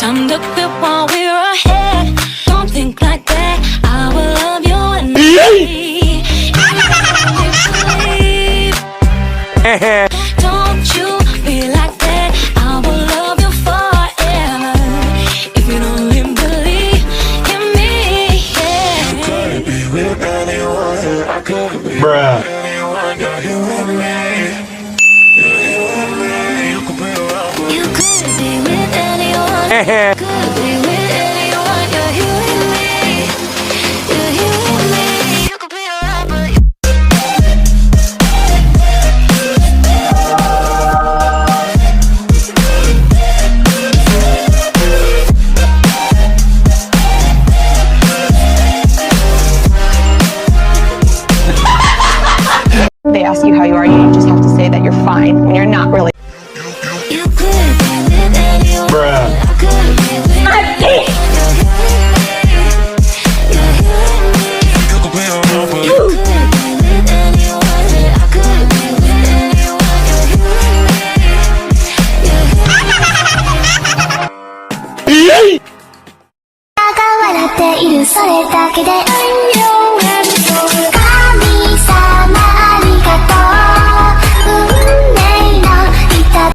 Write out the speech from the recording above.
Time to quit while we're ahead. Don't think like that. I will love you and me. Don't you be like that. I will love you forever. If you don't believe in me, yeah. You could be with anyone. I could be Bruh. with anyone. You're you and me. You're you and me. You could be around. You could be with anyone. Could be with anyone. You're you and me. You're you and me. You could be around, but you. They ask you how you are, you just have to say that you're fine when you're not really. You could be with anyone. Bruh. I could be with anyone. You're you and me. You could be around, but you could be with anyone. I could be with anyone. You're you and me. You're you and me. 笑っているそれだけで